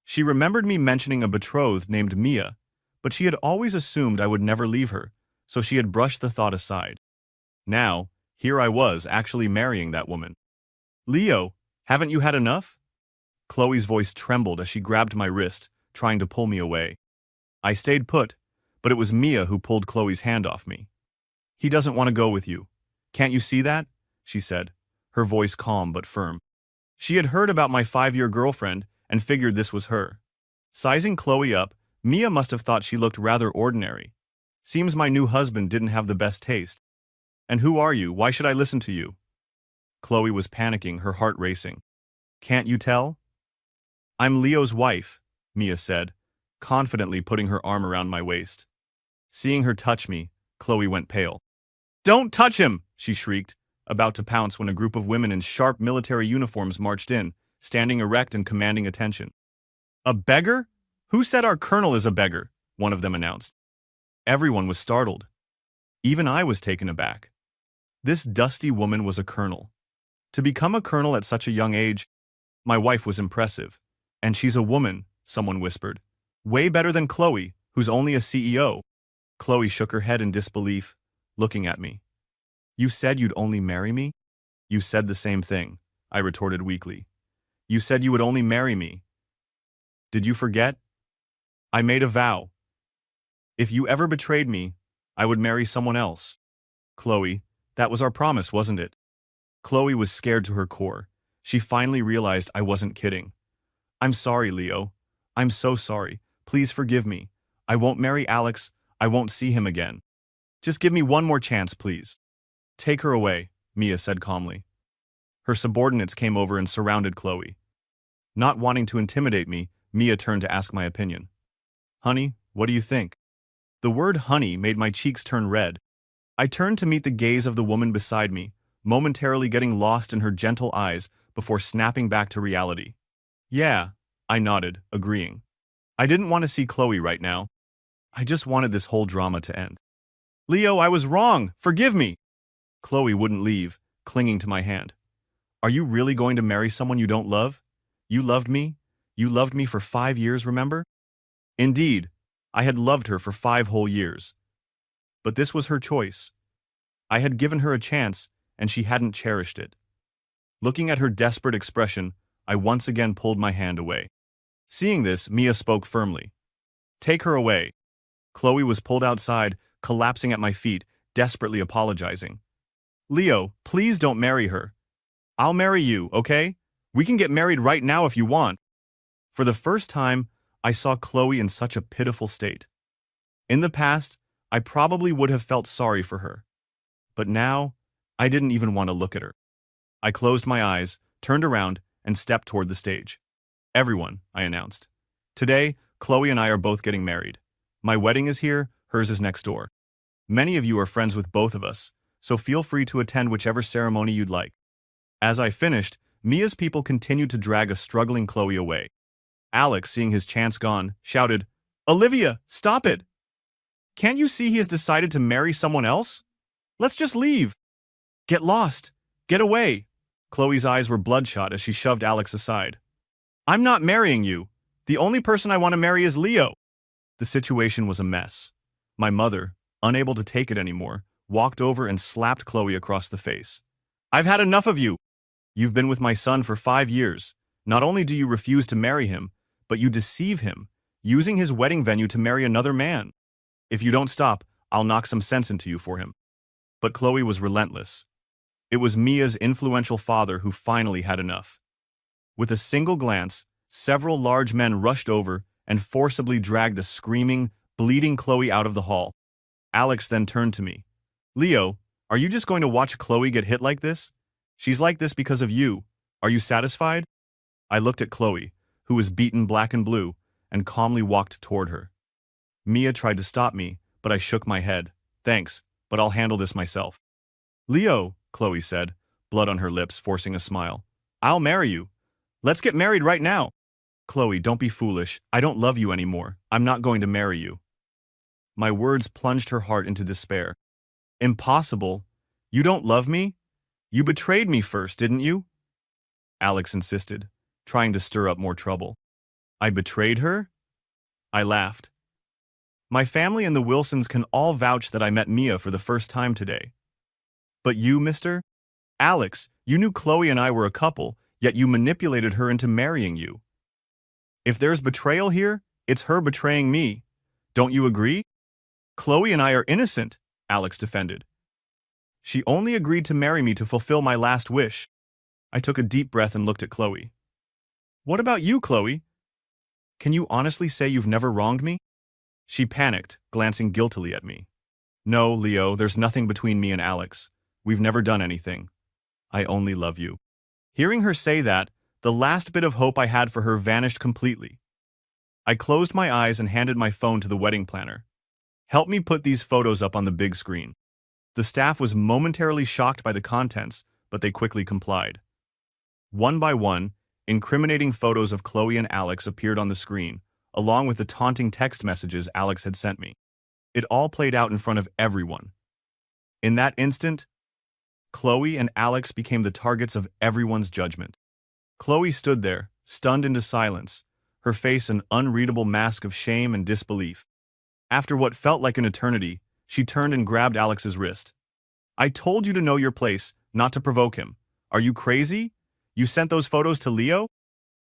She remembered me mentioning a betrothed named Mia, but she had always assumed I would never leave her, so she had brushed the thought aside. Now, here I was actually marrying that woman. "Leo, haven't you had enough?" Chloe's voice trembled as she grabbed my wrist, trying to pull me away. I stayed put, but it was Mia who pulled Chloe's hand off me. "He doesn't want to go with you. Can't you see that?" she said, her voice calm but firm. She had heard about my 5-year girlfriend and figured this was her. Sizing Chloe up, Mia must have thought she looked rather ordinary. Seems my new husband didn't have the best taste. "And who are you? Why should I listen to you?" Chloe was panicking, her heart racing. "Can't you tell?" "I'm Leo's wife," Mia said, confidently putting her arm around my waist. Seeing her touch me, Chloe went pale. "Don't touch him!" she shrieked, about to pounce when a group of women in sharp military uniforms marched in, standing erect and commanding attention. "A beggar? Who said our colonel is a beggar?" one of them announced. Everyone was startled. Even I was taken aback. This dusty woman was a colonel. To become a colonel at such a young age, my wife was impressive. "And she's a woman," someone whispered. "Way better than Chloe, who's only a CEO." Chloe shook her head in disbelief, looking at me. "You said you'd only marry me?" "You said the same thing," I retorted weakly. "You said you would only marry me. Did you forget? I made a vow. If you ever betrayed me, I would marry someone else." "Chloe, that was our promise, wasn't it?" Chloe was scared to her core. She finally realized I wasn't kidding. "I'm sorry, Leo. I'm so sorry. Please forgive me. I won't marry Alex. I won't see him again. Just give me one more chance, please." "Take her away," Mia said calmly. Her subordinates came over and surrounded Chloe. Not wanting to intimidate me, Mia turned to ask my opinion. "Honey, what do you think?" The word honey made my cheeks turn red. I turned to meet the gaze of the woman beside me, momentarily getting lost in her gentle eyes before snapping back to reality. Yeah, I nodded, agreeing. I didn't want to see Chloe right now. I just wanted this whole drama to end. Leo, I was wrong. Forgive me. Chloe wouldn't leave, clinging to my hand. Are you really going to marry someone you don't love? You loved me? You loved me for 5 years, remember? Indeed, I had loved her for 5 whole years. But this was her choice. I had given her a chance, and she hadn't cherished it. Looking at her desperate expression, I once again pulled my hand away. Seeing this, Mia spoke firmly. Take her away. Chloe was pulled outside, collapsing at my feet, desperately apologizing. Leo, please don't marry her. I'll marry you, okay? We can get married right now if you want. For the first time, I saw Chloe in such a pitiful state. In the past, I probably would have felt sorry for her. But now, I didn't even want to look at her. I closed my eyes, turned around, and stepped toward the stage. Everyone, I announced. Today, Chloe and I are both getting married. My wedding is here, hers is next door. Many of you are friends with both of us, so feel free to attend whichever ceremony you'd like. As I finished, Mia's people continued to drag a struggling Chloe away. Alex, seeing his chance gone, shouted, Olivia, stop it! Can't you see he has decided to marry someone else? Let's just leave. Get lost. Get away. Chloe's eyes were bloodshot as she shoved Alex aside. I'm not marrying you. The only person I want to marry is Leo. The situation was a mess. My mother, unable to take it anymore, walked over and slapped Chloe across the face. I've had enough of you. You've been with my son for 5 years. Not only do you refuse to marry him, but you deceive him, using his wedding venue to marry another man. If you don't stop, I'll knock some sense into you for him. But Chloe was relentless. It was Mia's influential father who finally had enough. With a single glance, several large men rushed over and forcibly dragged a screaming, bleeding Chloe out of the hall. Alex then turned to me. Leo, are you just going to watch Chloe get hit like this? She's like this because of you. Are you satisfied? I looked at Chloe, who was beaten black and blue, and calmly walked toward her. Mia tried to stop me, but I shook my head. Thanks, but I'll handle this myself. Leo, Chloe said, blood on her lips, forcing a smile. I'll marry you. Let's get married right now. Chloe, don't be foolish. I don't love you anymore. I'm not going to marry you. My words plunged her heart into despair. Impossible. You don't love me? You betrayed me first, didn't you? Alex insisted, trying to stir up more trouble. I betrayed her? I laughed. My family and the Wilsons can all vouch that I met Mia for the first time today. But you, mister? Alex, you knew Chloe and I were a couple, yet you manipulated her into marrying you. If there's betrayal here, it's her betraying me. Don't you agree? Chloe and I are innocent, Alex defended. She only agreed to marry me to fulfill my last wish. I took a deep breath and looked at Chloe. What about you, Chloe? Can you honestly say you've never wronged me? She panicked, glancing guiltily at me. No, Leo, there's nothing between me and Alex. We've never done anything. I only love you. Hearing her say that, the last bit of hope I had for her vanished completely. I closed my eyes and handed my phone to the wedding planner. Help me put these photos up on the big screen. The staff was momentarily shocked by the contents, but they quickly complied. One by one, incriminating photos of Chloe and Alex appeared on the screen, along with the taunting text messages Alex had sent me. It all played out in front of everyone. In that instant, Chloe and Alex became the targets of everyone's judgment. Chloe stood there, stunned into silence, her face an unreadable mask of shame and disbelief. After what felt like an eternity, she turned and grabbed Alex's wrist. I told you to know your place, not to provoke him. Are you crazy? You sent those photos to Leo?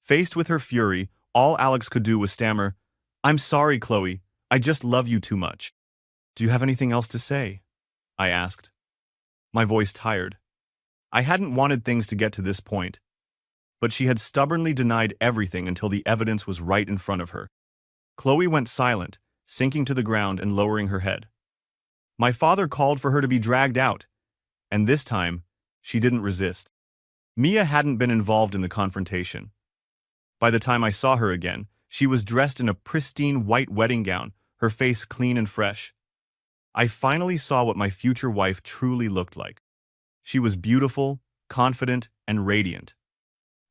Faced with her fury, all Alex could do was stammer, I'm sorry, Chloe. I just love you too much. Do you have anything else to say? I asked. My voice tired. I hadn't wanted things to get to this point, but she had stubbornly denied everything until the evidence was right in front of her. Chloe went silent, sinking to the ground and lowering her head. My father called for her to be dragged out, and this time, she didn't resist. Mia hadn't been involved in the confrontation. By the time I saw her again, she was dressed in a pristine white wedding gown, her face clean and fresh. I finally saw what my future wife truly looked like. She was beautiful, confident, and radiant.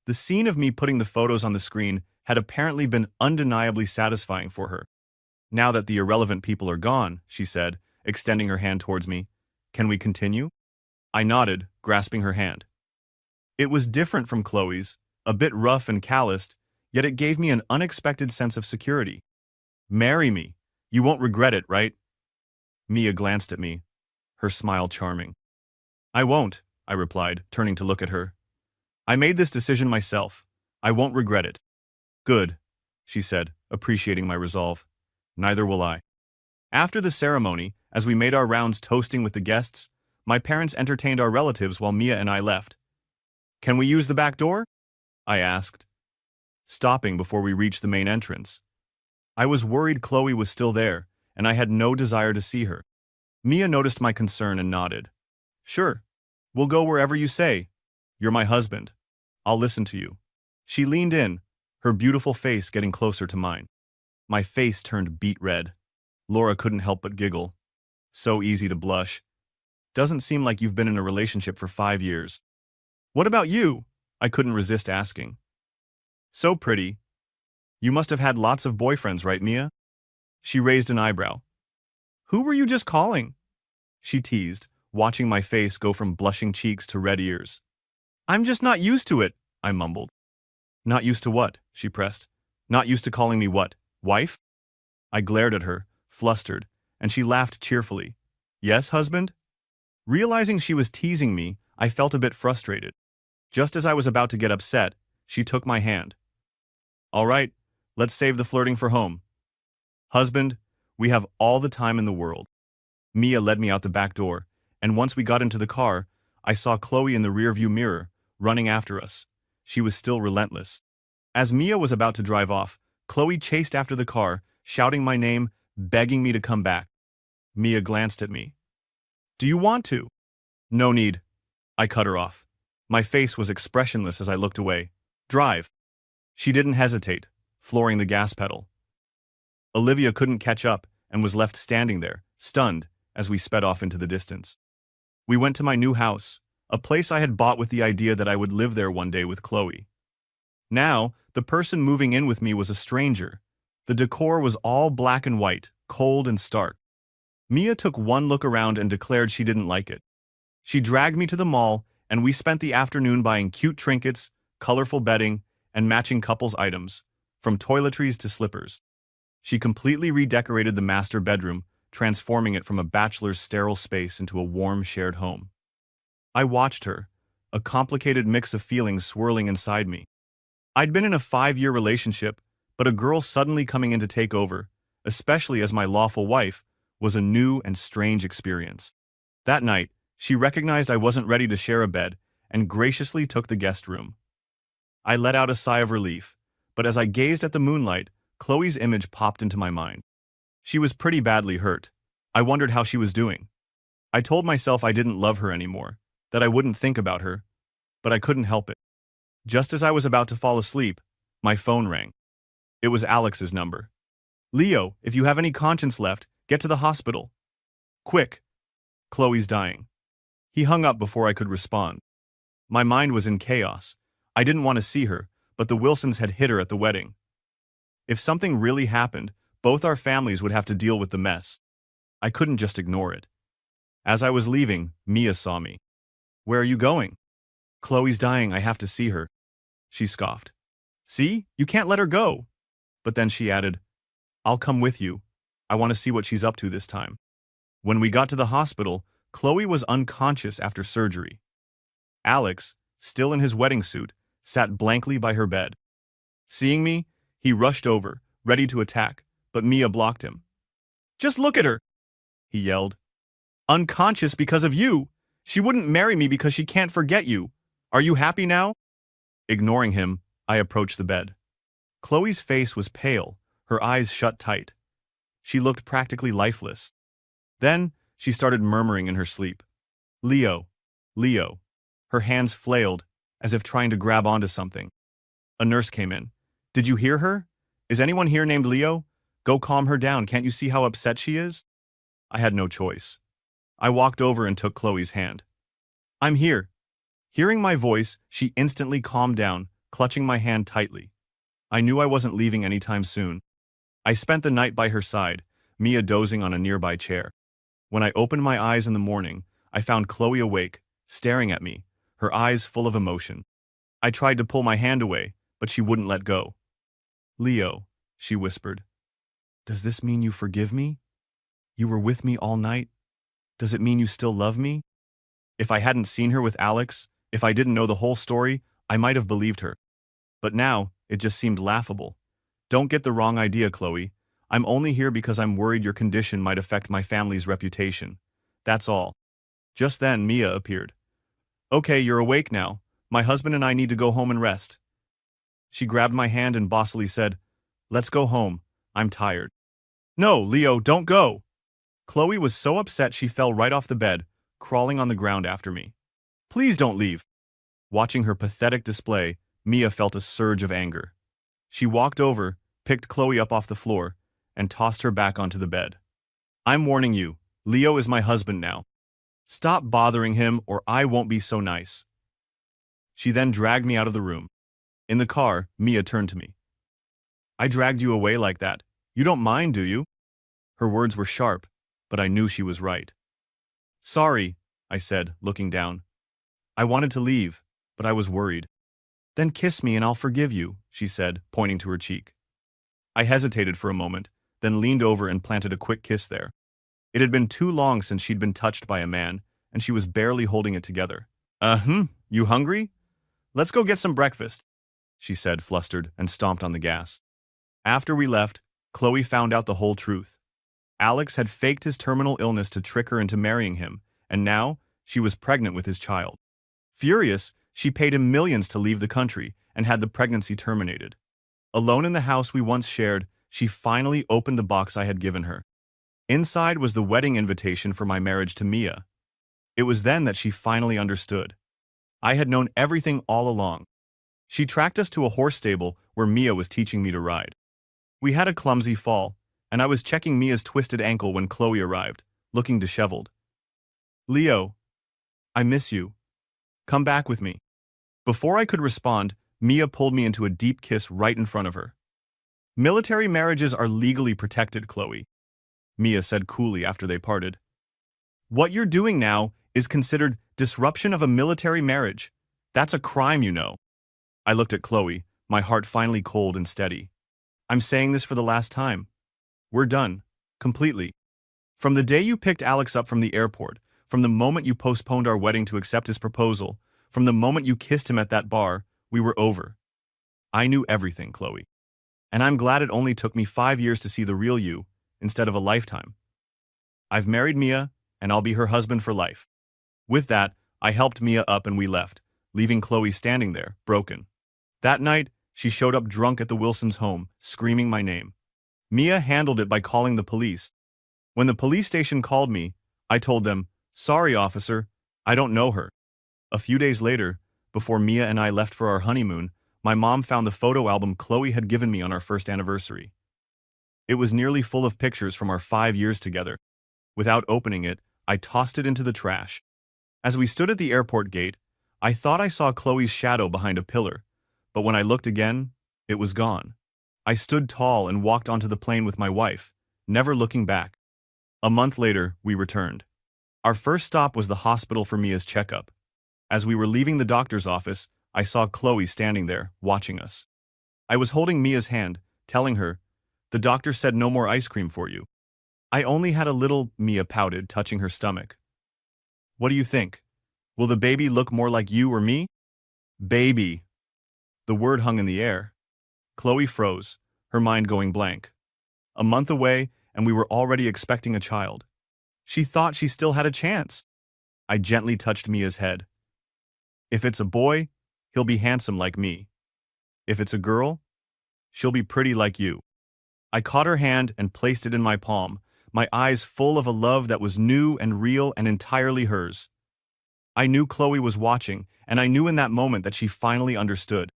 The scene of me putting the photos on the screen had apparently been undeniably satisfying for her. Now that the irrelevant people are gone, she said, extending her hand towards me. Can we continue? I nodded, grasping her hand. It was different from Chloe's, a bit rough and calloused, yet it gave me an unexpected sense of security. Marry me. You won't regret it, right? Mia glanced at me, her smile charming. I won't, I replied, turning to look at her. I made this decision myself. I won't regret it. Good, she said, appreciating my resolve. Neither will I. After the ceremony, as we made our rounds toasting with the guests, my parents entertained our relatives while Mia and I left. Can we use the back door? I asked, stopping before we reached the main entrance. I was worried Chloe was still there, and I had no desire to see her. Mia noticed my concern and nodded. Sure. We'll go wherever you say. You're my husband. I'll listen to you. She leaned in, her beautiful face getting closer to mine. My face turned beet red. Laura couldn't help but giggle. So easy to blush. Doesn't seem like you've been in a relationship for 5 years. What about you? I couldn't resist asking. So pretty. You must have had lots of boyfriends, right, Mia? She raised an eyebrow. Who were you just calling? She teased, watching my face go from blushing cheeks to red ears. I'm just not used to it, I mumbled. Not used to what? She pressed. Not used to calling me what? Wife? I glared at her, flustered, and she laughed cheerfully. Yes, husband? Realizing she was teasing me, I felt a bit frustrated. Just as I was about to get upset, she took my hand. All right, let's save the flirting for home. Husband, we have all the time in the world. Mia led me out the back door, and once we got into the car, I saw Chloe in the rearview mirror, running after us. She was still relentless. As Mia was about to drive off, Chloe chased after the car, shouting my name, begging me to come back. Mia glanced at me. Do you want to? No need. I cut her off. My face was expressionless as I looked away. Drive. She didn't hesitate, flooring the gas pedal. Olivia couldn't catch up and was left standing there, stunned, as we sped off into the distance. We went to my new house, a place I had bought with the idea that I would live there one day with Chloe. Now, the person moving in with me was a stranger. The decor was all black and white, cold and stark. Mia took one look around and declared she didn't like it. She dragged me to the mall, and we spent the afternoon buying cute trinkets, colorful bedding, and matching couples items, from toiletries to slippers. She completely redecorated the master bedroom, transforming it from a bachelor's sterile space into a warm shared home. I watched her, a complicated mix of feelings swirling inside me. I'd been in a 5-year relationship, but a girl suddenly coming in to take over, especially as my lawful wife, was a new and strange experience. That night, she recognized I wasn't ready to share a bed and graciously took the guest room. I let out a sigh of relief, but as I gazed at the moonlight, Chloe's image popped into my mind. She was pretty badly hurt. I wondered how she was doing. I told myself I didn't love her anymore, that I wouldn't think about her, but I couldn't help it. Just as I was about to fall asleep, my phone rang. It was Alex's number. Leo, if you have any conscience left, get to the hospital. Quick. Chloe's dying. He hung up before I could respond. My mind was in chaos. I didn't want to see her, but the Wilsons had hit her at the wedding. If something really happened, both our families would have to deal with the mess. I couldn't just ignore it. As I was leaving, Mia saw me. Where are you going? Chloe's dying, I have to see her. She scoffed. See, you can't let her go. But then she added, I'll come with you. I want to see what she's up to this time. When we got to the hospital, Chloe was unconscious after surgery. Alex, still in his wedding suit, sat blankly by her bed. Seeing me, he rushed over, ready to attack, but Mia blocked him. Just look at her, he yelled. Unconscious because of you. She wouldn't marry me because she can't forget you. Are you happy now? Ignoring him, I approached the bed. Chloe's face was pale, her eyes shut tight. She looked practically lifeless. Then, she started murmuring in her sleep. Leo, Leo. Her hands flailed, as if trying to grab onto something. A nurse came in. Did you hear her? Is anyone here named Leo? Go calm her down, can't you see how upset she is? I had no choice. I walked over and took Chloe's hand. I'm here. Hearing my voice, she instantly calmed down, clutching my hand tightly. I knew I wasn't leaving anytime soon. I spent the night by her side, Mia dozing on a nearby chair. When I opened my eyes in the morning, I found Chloe awake, staring at me, her eyes full of emotion. I tried to pull my hand away, but she wouldn't let go. Leo, she whispered. Does this mean you forgive me? You were with me all night? Does it mean you still love me? If I hadn't seen her with Alex, if I didn't know the whole story, I might have believed her. But now, it just seemed laughable. Don't get the wrong idea, Chloe. I'm only here because I'm worried your condition might affect my family's reputation. That's all. Just then, Mia appeared. Okay, you're awake now. My husband and I need to go home and rest. She grabbed my hand and bossily said, Let's go home. I'm tired. No, Leo, don't go. Chloe was so upset she fell right off the bed, crawling on the ground after me. Please don't leave. Watching her pathetic display, Mia felt a surge of anger. She walked over, picked Chloe up off the floor, and tossed her back onto the bed. I'm warning you, Leo is my husband now. Stop bothering him or I won't be so nice. She then dragged me out of the room. In the car, Mia turned to me. I dragged you away like that. You don't mind, do you? Her words were sharp, but I knew she was right. Sorry, I said, looking down. I wanted to leave, but I was worried. Then kiss me and I'll forgive you, she said, pointing to her cheek. I hesitated for a moment, then leaned over and planted a quick kiss there. It had been too long since she'd been touched by a man, and she was barely holding it together. You hungry? Let's go get some breakfast, she said, flustered, and stomped on the gas. After we left, Chloe found out the whole truth. Alex had faked his terminal illness to trick her into marrying him, and now she was pregnant with his child. Furious, she paid him millions to leave the country and had the pregnancy terminated. Alone in the house we once shared, she finally opened the box I had given her. Inside was the wedding invitation for my marriage to Mia. It was then that she finally understood. I had known everything all along. She tracked us to a horse stable where Mia was teaching me to ride. We had a clumsy fall, and I was checking Mia's twisted ankle when Chloe arrived, looking disheveled. Leo, I miss you. Come back with me. Before I could respond, Mia pulled me into a deep kiss right in front of her. Military marriages are legally protected, Chloe, Mia said coolly after they parted. What you're doing now is considered disruption of a military marriage. That's a crime, you know. I looked at Chloe, my heart finally cold and steady. I'm saying this for the last time. We're done. Completely. From the day you picked Alex up from the airport, from the moment you postponed our wedding to accept his proposal, from the moment you kissed him at that bar, we were over. I knew everything, Chloe. And I'm glad it only took me 5 years to see the real you, instead of a lifetime. I've married Mia, and I'll be her husband for life. With that, I helped Mia up and we left, leaving Chloe standing there, broken. That night, she showed up drunk at the Wilsons' home, screaming my name. Mia handled it by calling the police. When the police station called me, I told them, Sorry, officer, I don't know her. A few days later, before Mia and I left for our honeymoon, my mom found the photo album Chloe had given me on our first anniversary. It was nearly full of pictures from our 5 years together. Without opening it, I tossed it into the trash. As we stood at the airport gate, I thought I saw Chloe's shadow behind a pillar, but when I looked again, it was gone. I stood tall and walked onto the plane with my wife, never looking back. A month later, we returned. Our first stop was the hospital for Mia's checkup. As we were leaving the doctor's office, I saw Chloe standing there, watching us. I was holding Mia's hand, telling her, The doctor said no more ice cream for you. I only had a little, Mia pouted, touching her stomach. What do you think? Will the baby look more like you or me? Baby. The word hung in the air. Chloe froze, her mind going blank. A month away, and we were already expecting a child. She thought she still had a chance. I gently touched Mia's head. If it's a boy, he'll be handsome like me. If it's a girl, she'll be pretty like you. I caught her hand and placed it in my palm, my eyes full of a love that was new and real and entirely hers. I knew Chloe was watching, and I knew in that moment that she finally understood.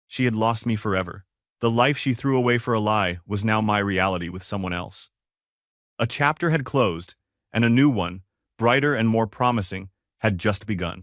She had lost me forever. The life she threw away for a lie was now my reality with someone else. A chapter had closed, and a new one, brighter and more promising, had just begun.